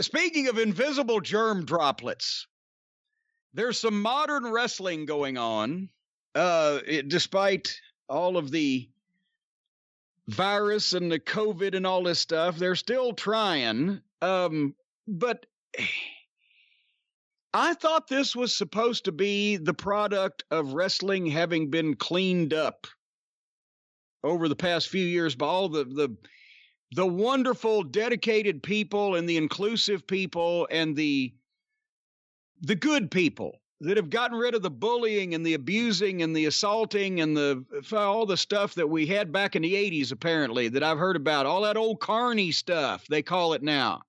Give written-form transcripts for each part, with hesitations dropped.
Speaking of invisible germ droplets, there's some modern wrestling going on. Despite all of the virus and the COVID and all this stuff, they're still trying. But I thought this was supposed to be the product of wrestling having been cleaned up over the past few years by all the wonderful, dedicated people and the inclusive people and the good people that have gotten rid of the bullying and the abusing and the assaulting and all the stuff that we had back in the 80s, apparently, that I've heard about. All that old carny stuff, they call it now.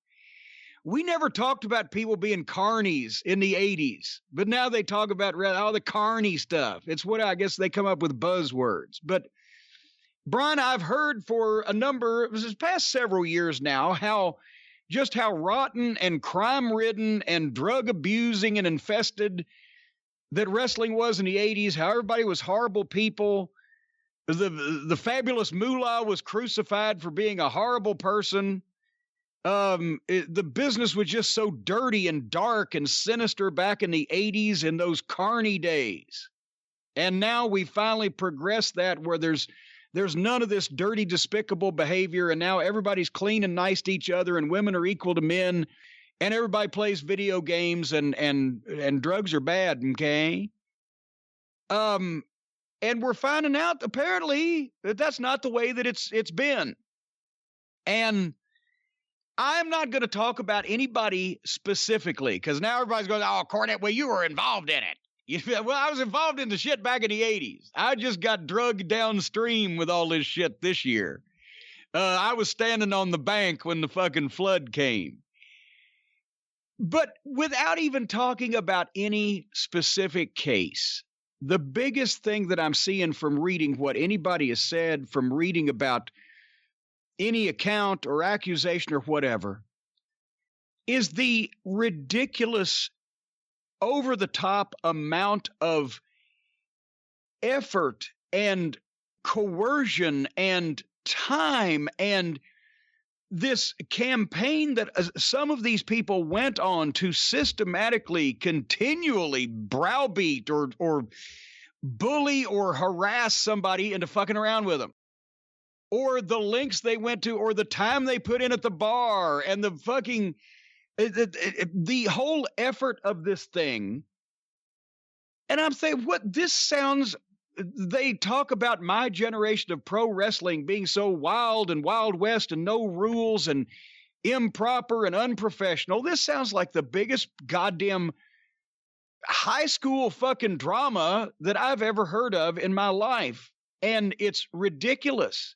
We never talked about people being carnies in the 80s, but now they talk about all the carny stuff. It's what I guess they come up with buzzwords. But Brian, I've heard for this past several years now, how rotten and crime-ridden and drug-abusing and infested that wrestling was in the 80s, how everybody was horrible people. The fabulous Moolah was crucified for being a horrible person. The business was just so dirty and dark and sinister back in the 80s in those carny days. And now we finally progressed that where there's none of this dirty, despicable behavior, and now everybody's clean and nice to each other, and women are equal to men, and everybody plays video games, and drugs are bad, okay? And we're finding out, apparently, that that's not the way that it's been. And I'm not going to talk about anybody specifically, because now everybody's going, oh, Cornette, well, you were involved in it. Well, I was involved in the shit back in the 80s. I just got drugged downstream with all this shit this year. I was standing on the bank when the fucking flood came. But without even talking about any specific case, the biggest thing that I'm seeing from reading what anybody has said, from reading about any account or accusation or whatever, is the ridiculous, over-the-top amount of effort and coercion and time and this campaign that some of these people went on to systematically, continually browbeat or bully or harass somebody into fucking around with them. Or the lengths they went to, or the time they put in at the bar, and the fucking... the whole effort of this thing. And I'm saying, they talk about my generation of pro wrestling being so wild and Wild West and no rules and improper and unprofessional. This sounds like the biggest goddamn high school fucking drama that I've ever heard of in my life. And it's ridiculous.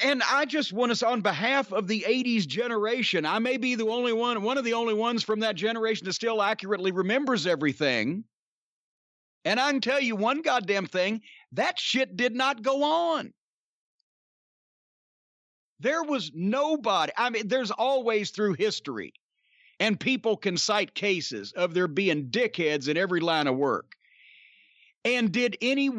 And I just want to, on behalf of the 80s generation, I may be the only one of the only ones from that generation that still accurately remembers everything. And I can tell you one goddamn thing, that shit did not go on. There was nobody, there's always through history, and people can cite cases of there being dickheads in every line of work. And did any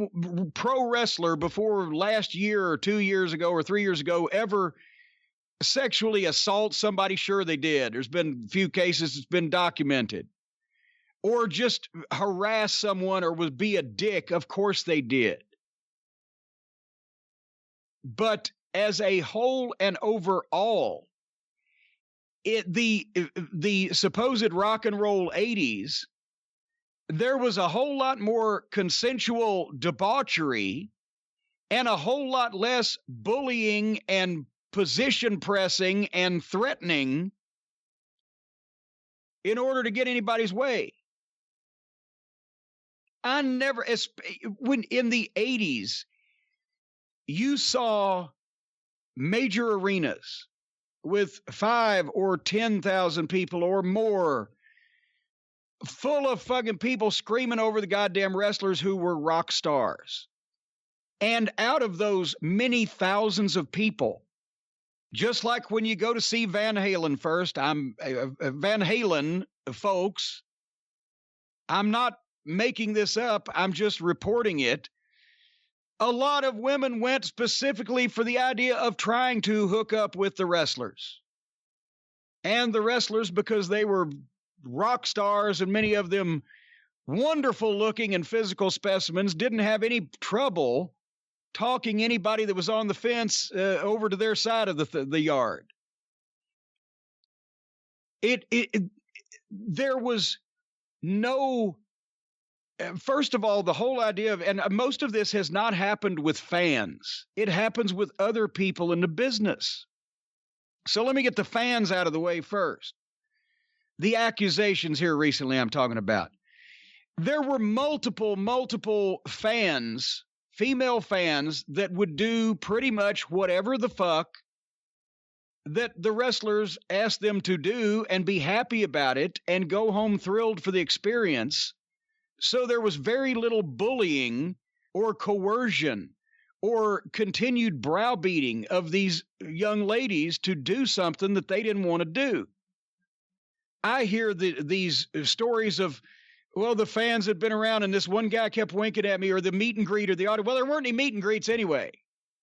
pro wrestler before last year or 2 years ago or 3 years ago ever sexually assault somebody? Sure they did. There's been a few cases it's been documented. Or just harass someone or be a dick? Of course they did. But as a whole and overall, the supposed rock and roll 80s, there was a whole lot more consensual debauchery and a whole lot less bullying and position pressing and threatening in order to get anybody's way. When in the 80s, you saw major arenas with 5,000 or 10,000 people or more, full of fucking people screaming over the goddamn wrestlers who were rock stars. And out of those many thousands of people, just like when you go to see Van Halen first, Van Halen, folks, I'm not making this up, I'm just reporting it. A lot of women went specifically for the idea of trying to hook up with the wrestlers. And the wrestlers, because they were rock stars and many of them wonderful looking and physical specimens, didn't have any trouble talking anybody that was on the fence over to their side of the yard. There was no, first of all, the whole idea of, and most of this has not happened with fans. It happens with other people in the business. So let me get the fans out of the way first. The accusations here recently I'm talking about. There were multiple fans, female fans, that would do pretty much whatever the fuck that the wrestlers asked them to do and be happy about it and go home thrilled for the experience. So there was very little bullying or coercion or continued browbeating of these young ladies to do something that they didn't want to do. I hear these stories of, well, the fans had been around and this one guy kept winking at me, or the meet and greet or the audio. Well, there weren't any meet and greets anyway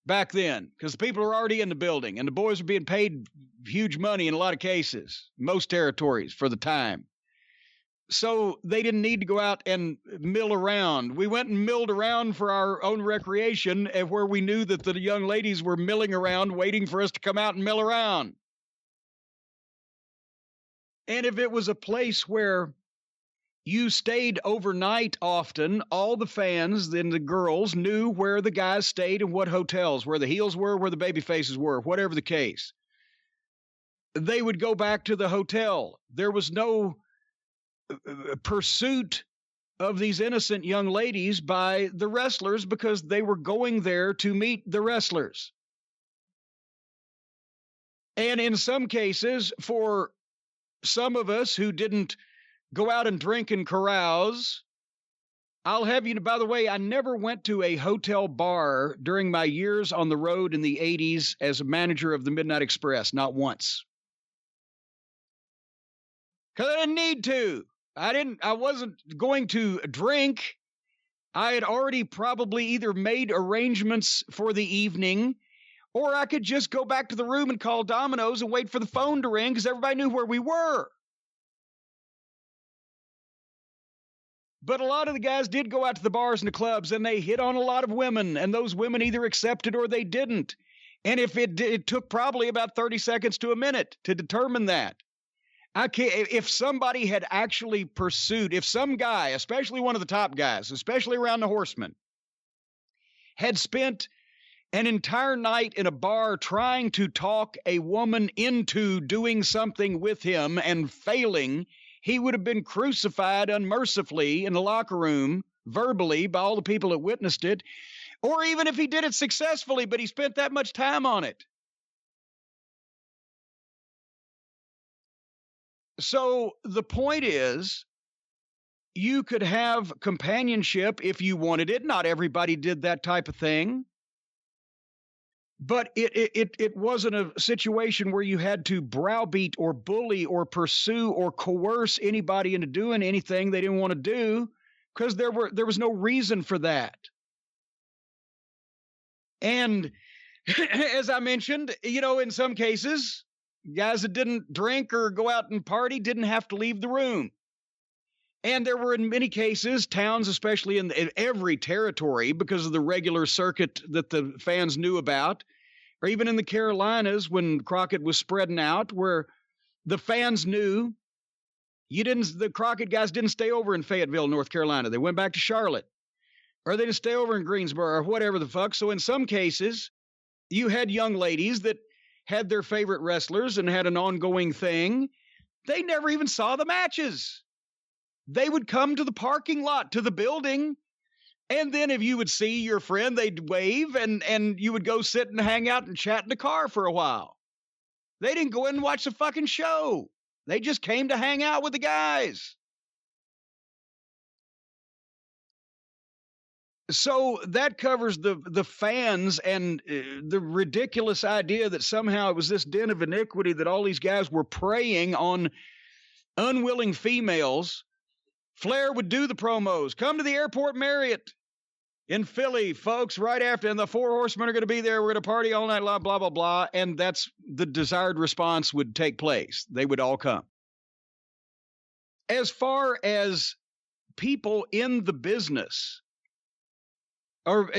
back then because the people were already in the building and the boys were being paid huge money in a lot of cases, most territories for the time. So they didn't need to go out and mill around. We went and milled around for our own recreation, where we knew that the young ladies were milling around waiting for us to come out and mill around. And if it was a place where you stayed overnight often, all the fans and the girls knew where the guys stayed and what hotels, where the heels were, where the baby faces were, whatever the case. They would go back to the hotel. There was no pursuit of these innocent young ladies by the wrestlers because they were going there to meet the wrestlers. And in some cases, for some of us who didn't go out and drink and carouse, I'll have you, by the way, I never went to a hotel bar during my years on the road in the 80s as a manager of the Midnight Express, not once. Because I didn't need to. I wasn't going to drink. I had already probably either made arrangements for the evening, or I could just go back to the room and call Domino's and wait for the phone to ring because everybody knew where we were. But a lot of the guys did go out to the bars and the clubs, and they hit on a lot of women, and those women either accepted or they didn't. And if it took probably about 30 seconds to a minute to determine that. If somebody had actually pursued, if some guy, especially one of the top guys, especially around the Horsemen, had spent an entire night in a bar trying to talk a woman into doing something with him and failing, he would have been crucified unmercifully in the locker room, verbally, by all the people that witnessed it. Or even if he did it successfully, but he spent that much time on it. So the point is, you could have companionship if you wanted it. Not everybody did that type of thing. But it wasn't a situation where you had to browbeat or bully or pursue or coerce anybody into doing anything they didn't want to do, because there was no reason for that. And as I mentioned, in some cases, guys that didn't drink or go out and party didn't have to leave the room. And there were, in many cases, towns, especially in every territory, because of the regular circuit that the fans knew about, or even in the Carolinas when Crockett was spreading out, where the fans knew the Crockett guys didn't stay over in Fayetteville, North Carolina. They went back to Charlotte, or they didn't stay over in Greensboro, or whatever the fuck. So in some cases, you had young ladies that had their favorite wrestlers and had an ongoing thing. They never even saw the matches. They would come to the parking lot, to the building, and then if you would see your friend, they'd wave, and you would go sit and hang out and chat in the car for a while. They didn't go in and watch the fucking show. They just came to hang out with the guys. So that covers the fans and the ridiculous idea that somehow it was this den of iniquity that all these guys were preying on unwilling females. Flair would do the promos. Come to the airport Marriott. in Philly, folks, right after, and the Four Horsemen are going to be there. We're going to party all night, blah, blah, blah, blah. And that's the desired response would take place. They would all come. As far as people in the business, or,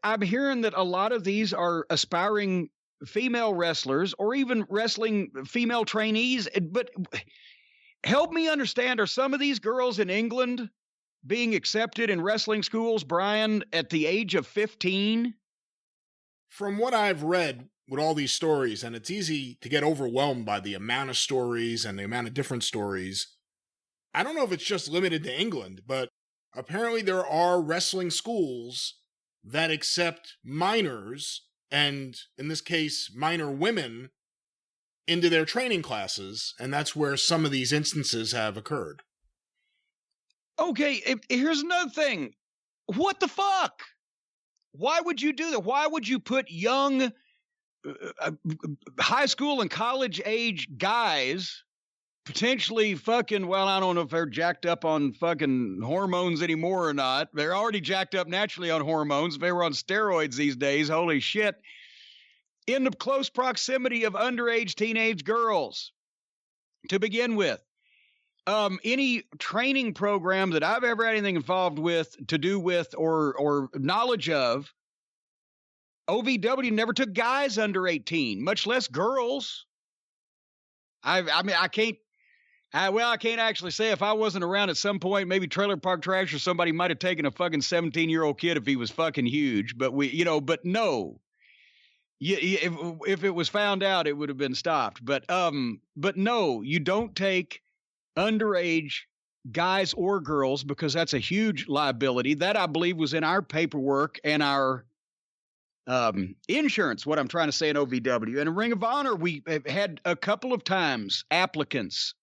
I'm hearing that a lot of these are aspiring female wrestlers or even wrestling female trainees. But help me understand, are some of these girls in England being accepted in wrestling schools, Brian, at the age of 15? From what I've read with all these stories, and it's easy to get overwhelmed by the amount of stories and the amount of different stories, I don't know if it's just limited to England, but apparently there are wrestling schools that accept minors, and in this case, minor women, into their training classes, and that's where some of these instances have occurred. Okay, here's another thing. What the fuck? Why would you do that? Why would you put young high school and college age guys, potentially fucking, well, I don't know if they're jacked up on fucking hormones anymore or not. They're already jacked up naturally on hormones. If they were on steroids these days, holy shit. In the close proximity of underage teenage girls to begin with. Any training program that I've ever had anything involved with, to do with, or knowledge of, OVW never took guys under 18, much less girls. I can't actually say if I wasn't around at some point, maybe Trailer Park Trash or somebody might have taken a fucking 17-year-old kid if he was fucking huge. But but no. If it was found out, it would have been stopped. But no, you don't take underage guys or girls, because that's a huge liability. That, I believe, was in our paperwork and our insurance, what I'm trying to say in OVW. And in Ring of Honor, we had a couple of times applicants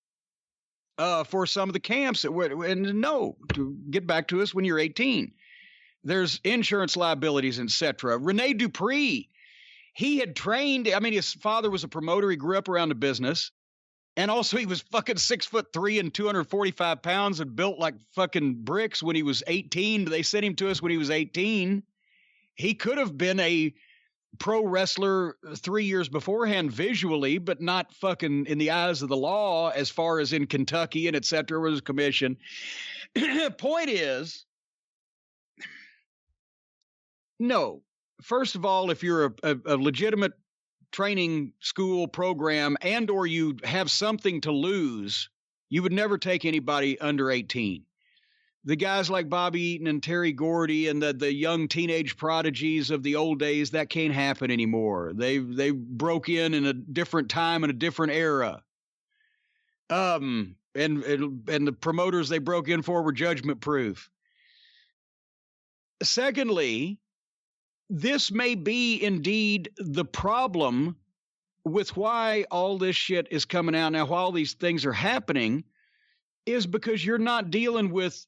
for some of the camps that were, and no, to get back to us, when you're 18, there's insurance liabilities, etc. Rene Dupree, he had trained, his father was a promoter. He grew up around the business. And also he was fucking 6'3" and 245 pounds and built like fucking bricks when he was 18. They sent him to us when he was 18. He could have been a pro wrestler 3 years beforehand visually, but not fucking in the eyes of the law, as far as in Kentucky and et cetera, was a commission. Point is, no. First of all, if you're a legitimate training school program and or you have something to lose, you would never take anybody under 18. The guys like Bobby Eaton and Terry Gordy and the young teenage prodigies of the old days, that can't happen anymore. They broke in a different time and a different era. And the promoters they broke in for were judgment proof. Secondly, this may be indeed the problem with why all this shit is coming out now, while these things are happening, is because you're not dealing with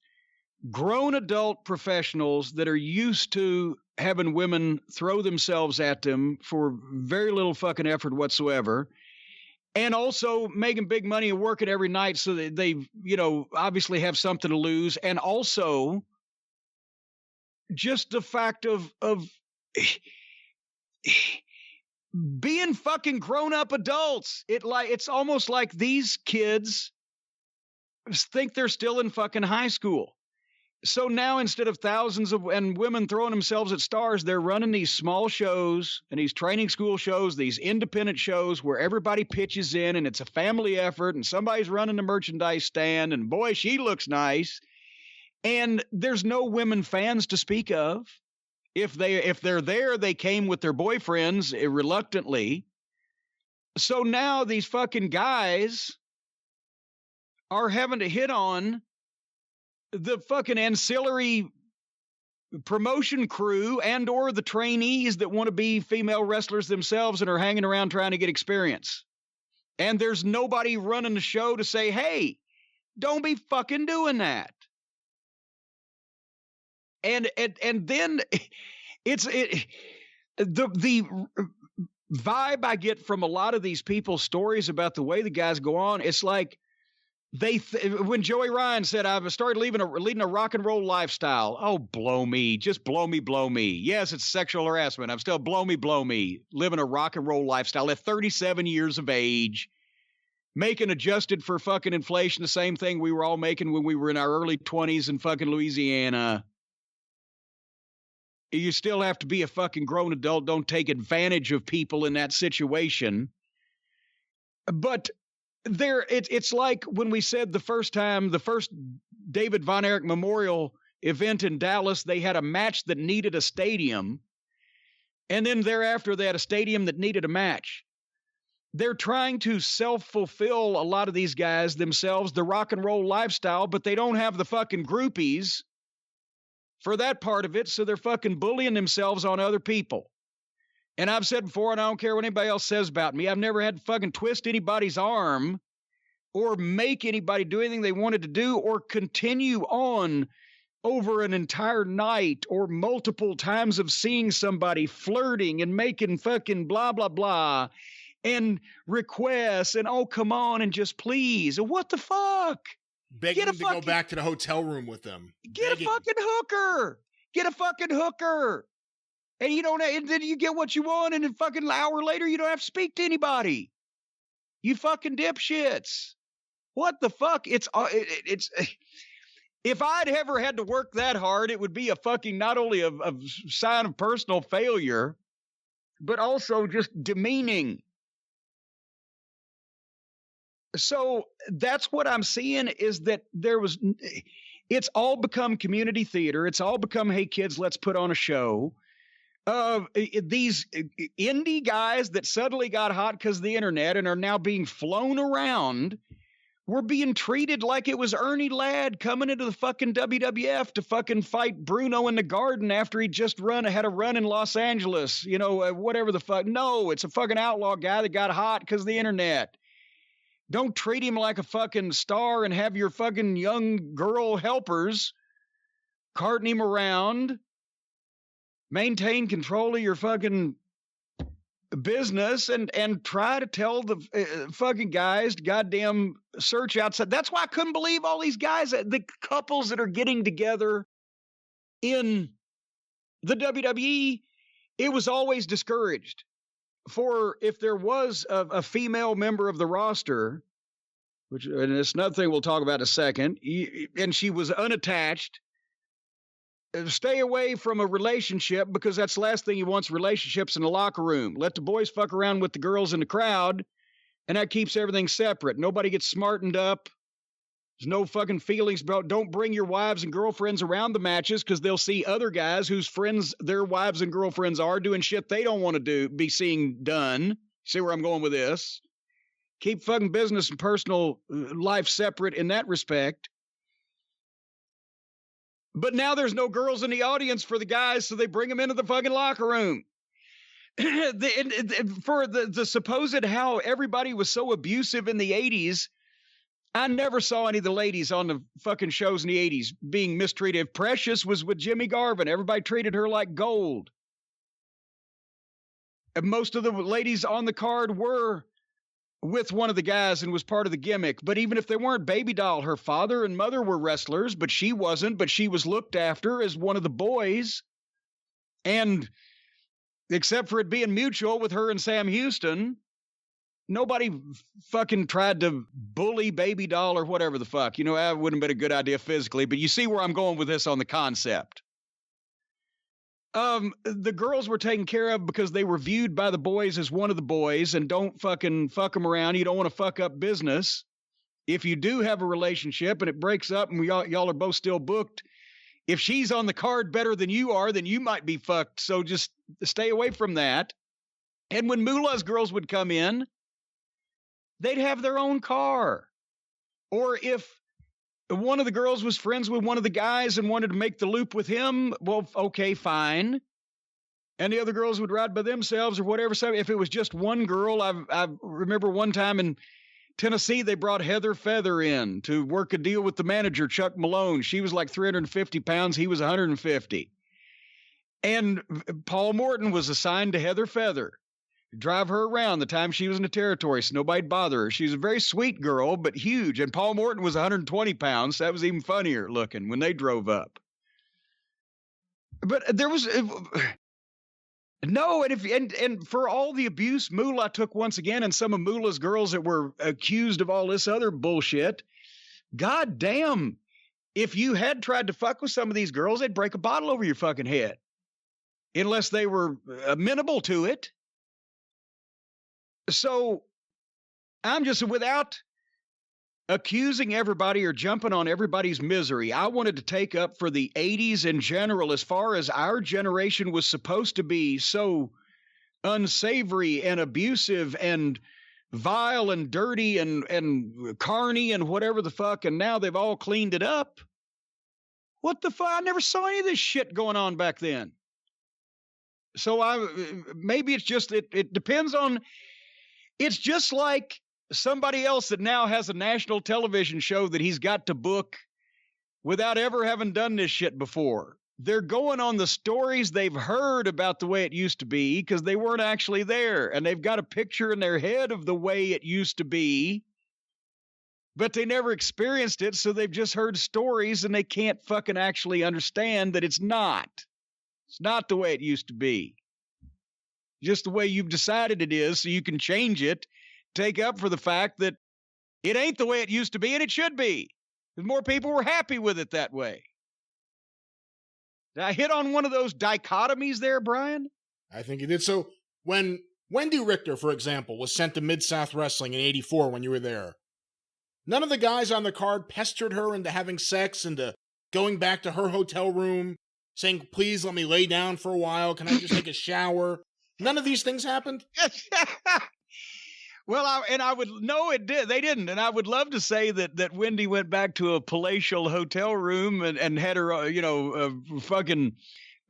grown adult professionals that are used to having women throw themselves at them for very little fucking effort whatsoever, and also making big money and working every night so that they, obviously have something to lose, and also just the fact of being fucking grown-up adults. It's almost like these kids think they're still in fucking high school. So now, instead of thousands of women throwing themselves at stars, they're running these small shows and these training school shows, these independent shows where everybody pitches in and it's a family effort and somebody's running the merchandise stand and boy, she looks nice. And there's no women fans to speak of. If they're there, they came with their boyfriends reluctantly. So now these fucking guys are having to hit on the fucking ancillary promotion crew and or the trainees that want to be female wrestlers themselves and are hanging around trying to get experience. And there's nobody running the show to say, hey, don't be fucking doing that. And then the vibe I get from a lot of these people's stories about the way the guys go on, it's like when Joey Ryan said, I've started leading a rock and roll lifestyle. Oh, blow me. Just blow me. Yes, it's sexual harassment. I'm still blow me. Living a rock and roll lifestyle at 37 years of age, making adjusted for fucking inflation, the same thing we were all making when we were in our early 20s in fucking Louisiana. You still have to be a fucking grown adult. Don't take advantage of people in that situation. But it's like when we said the first David Von Erich Memorial event in Dallas, they had a match that needed a stadium. And then thereafter, they had a stadium that needed a match. They're trying to self-fulfill, a lot of these guys themselves, the rock and roll lifestyle, but they don't have the fucking groupies for that part of it. So they're fucking bullying themselves on other people. And I've said before, and I don't care what anybody else says about me, I've never had to fucking twist anybody's arm or make anybody do anything they wanted to do or continue on over an entire night or multiple times of seeing somebody flirting and making fucking blah, blah, blah and requests and, oh, come on and just please. What the fuck? Begging them to go back to the hotel room with them. Get a fucking hooker. Get a fucking hooker. And you don't, and then you get what you want, and then fucking an hour later, you don't have to speak to anybody. You fucking dipshits. What the fuck? It's if I'd ever had to work that hard, it would be a fucking, not only a sign of personal failure, but also just demeaning. So that's what I'm seeing, is that it's all become community theater. It's all become, hey kids, let's put on a show. These indie guys that suddenly got hot because of the internet and are now being flown around were being treated like it was Ernie Ladd coming into the fucking WWF to fucking fight Bruno in the Garden after he just had a run in Los Angeles, whatever the fuck. No, it's a fucking outlaw guy that got hot because of the internet. Don't treat him like a fucking star and have your fucking young girl helpers carting him around. Maintain control of your fucking business and try to tell the fucking guys to goddamn search outside. That's why I couldn't believe all these guys, the couples that are getting together in the WWE. It was always discouraged. For if there was a female member of the roster, and it's another thing we'll talk about in a second, and she was unattached, stay away from a relationship, because that's the last thing you want is relationships in the locker room. Let the boys fuck around with the girls in the crowd, and that keeps everything separate. Nobody gets smartened up. There's no fucking feelings about, don't bring your wives and girlfriends around the matches, because they'll see other guys whose friends their wives and girlfriends are doing shit they don't want to be seeing done. See where I'm going with this? Keep fucking business and personal life separate in that respect. But now there's no girls in the audience for the guys, so they bring them into the fucking locker room. For the supposed how everybody was so abusive in the 80s, I never saw any of the ladies on the fucking shows in the 80s being mistreated. Precious was with Jimmy Garvin. Everybody treated her like gold. And most of the ladies on the card were with one of the guys and was part of the gimmick. But even if they weren't, Baby Doll, her father and mother were wrestlers, but she wasn't. But she was looked after as one of the boys. And except for it being mutual with her and Sam Houston, nobody fucking tried to bully Baby Doll or whatever the fuck. That wouldn't have been a good idea physically, but you see where I'm going with this on the concept. The girls were taken care of because they were viewed by the boys as one of the boys, and don't fucking fuck them around. You don't want to fuck up business. If you do have a relationship and it breaks up and y'all are both still booked, if she's on the card better than you are, then you might be fucked. So just stay away from that. And when Moolah's girls would come in, they'd have their own car. Or if one of the girls was friends with one of the guys and wanted to make the loop with him, well, okay, fine. And the other girls would ride by themselves or whatever. So if it was just one girl, I remember one time in Tennessee, they brought Heather Feather in to work a deal with the manager, Chuck Malone. She was like 350 pounds. He was 150. And Paul Morton was assigned to Heather Feather. drive her around the time she was in the territory so nobody'd bother her. She was a very sweet girl, but huge. And Paul Morton was 120 pounds. So that was even funnier looking when they drove up. But there was no, and for all the abuse Moolah took once again, and some of Moolah's girls that were accused of all this other bullshit, god damn, if you had tried to fuck with some of these girls, they'd break a bottle over your fucking head. Unless they were amenable to it. So I'm just, without accusing everybody or jumping on everybody's misery, I wanted to take up for the 80s in general, as far as our generation was supposed to be so unsavory and abusive and vile and dirty and carny and whatever the fuck, and now they've all cleaned it up. What the fuck? I never saw any of this shit going on back then. So maybe it's just, it depends on, it's just like somebody else that now has a national television show that he's got to book without ever having done this shit before. They're going on the stories they've heard about the way it used to be because they weren't actually there, and they've got a picture in their head of the way it used to be, but they never experienced it, so they've just heard stories and they can't fucking actually understand that it's not. It's not the way it used to be. Just the way you've decided it is, so you can change it, take up for the fact that it ain't the way it used to be, and it should be. Because more people were happy with it that way. Did I hit on one of those dichotomies there, Brian? I think you did. So when Wendy Richter, for example, was sent to Mid-South Wrestling in '84 when you were there, none of the guys on the card pestered her into having sex, into going back to her hotel room, saying, please let me lay down for a while. Can I just take a shower? None of these things happened? Well, I would know it did. They didn't. And I would love to say that Wendy went back to a palatial hotel room and had her, fucking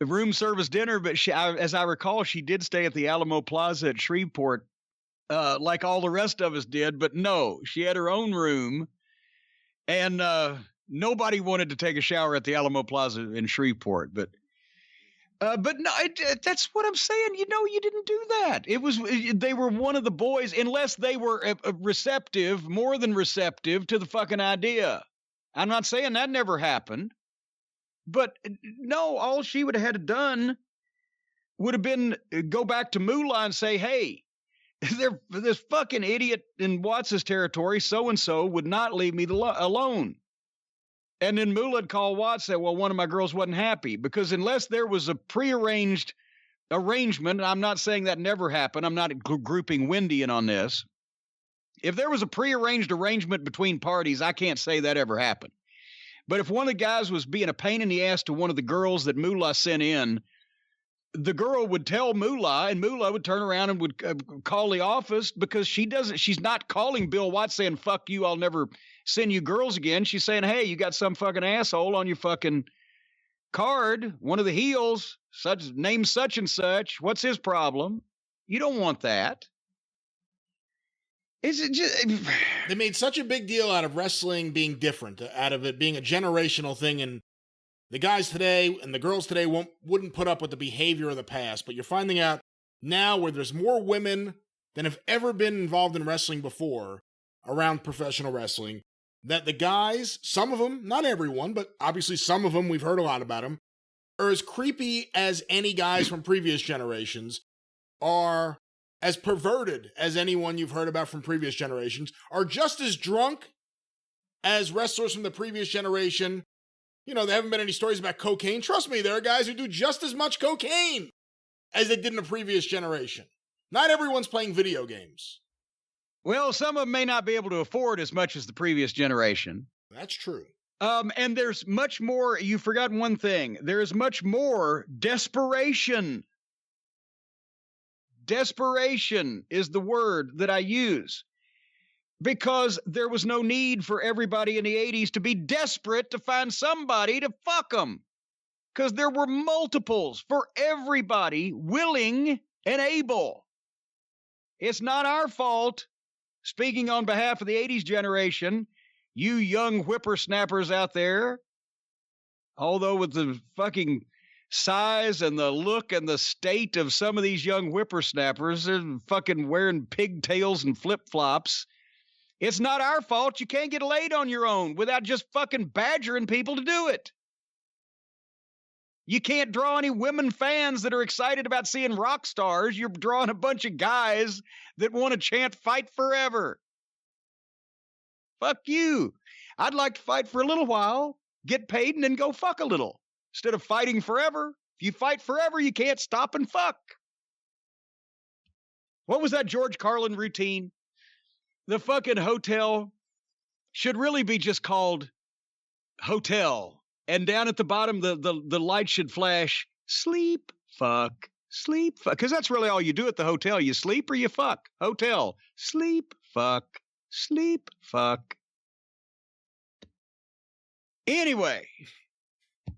room service dinner. But as I recall, she did stay at the Alamo Plaza at Shreveport, like all the rest of us did. But no, she had her own room, and nobody wanted to take a shower at the Alamo Plaza in Shreveport. But no, that's what I'm saying. You didn't do that. They were one of the boys, unless they were receptive, more than receptive to the fucking idea. I'm not saying that never happened, but no, all she would have had to done would have been go back to Moolah and say, hey, this fucking idiot in Watts' territory, so-and-so, would not leave me alone. And then Moolah'd call Watts and say, well, one of my girls wasn't happy. Because unless there was a prearranged arrangement, and I'm not saying that never happened, I'm not grouping Wendy in on this. If there was a prearranged arrangement between parties, I can't say that ever happened. But if one of the guys was being a pain in the ass to one of the girls that Moolah sent in, the girl would tell Moolah, and Moolah would turn around and would call the office, because she's not calling Bill Watts saying, fuck you, I'll never send you girls again. She's saying, hey, you got some fucking asshole on your fucking card, one of the heels, named such and such. What's his problem? You don't want that. Is it just... They made such a big deal out of wrestling being different, out of it being a generational thing, and the guys today and the girls today wouldn't put up with the behavior of the past. But you're finding out now, where there's more women than have ever been involved in wrestling before around professional wrestling, that the guys, some of them, not everyone, but obviously some of them, we've heard a lot about them, are as creepy as any guys from previous generations, are as perverted as anyone you've heard about from previous generations, are just as drunk as wrestlers from the previous generation. There haven't been any stories about cocaine. Trust me, there are guys who do just as much cocaine as they did in the previous generation. Not everyone's playing video games. Well, some of them may not be able to afford as much as the previous generation. That's true. And there's much more. You forgot one thing. There is much more desperation. Desperation is the word that I use, because there was no need for everybody in the 80s to be desperate to find somebody to fuck them, because there were multiples for everybody willing and able. It's not our fault. Speaking on behalf of the 80s generation, you young whippersnappers out there, although with the fucking size and the look and the state of some of these young whippersnappers. They're fucking wearing pigtails and flip-flops. It's not our fault. You can't get laid on your own without just fucking badgering people to do it. You can't draw any women fans that are excited about seeing rock stars. You're drawing a bunch of guys that want to chant fight forever. Fuck you. I'd like to fight for a little while, get paid, and then go fuck a little. Instead of fighting forever. If you fight forever, you can't stop and fuck. What was that George Carlin routine? The fucking hotel should really be just called Hotel. And down at the bottom, the light should flash, sleep, fuck, sleep, fuck. Because that's really all you do at the hotel. You sleep or you fuck. Hotel, sleep, fuck, sleep, fuck. Anyway,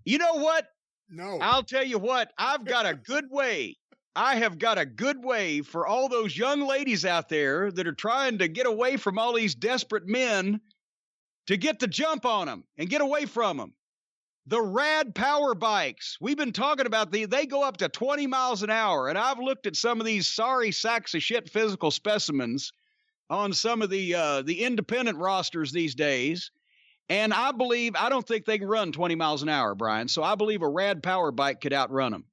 you know what? No. I'll tell you what, I've got a good way. I have got a good way for all those young ladies out there that are trying to get away from all these desperate men to get the jump on them and get away from them. The rad power bikes. We've been talking about they go up to 20 miles an hour. And I've looked at some of these sorry sacks of shit physical specimens on some of the independent rosters these days. And I don't think they can run 20 miles an hour, Brian. So I believe a rad power bike could outrun them.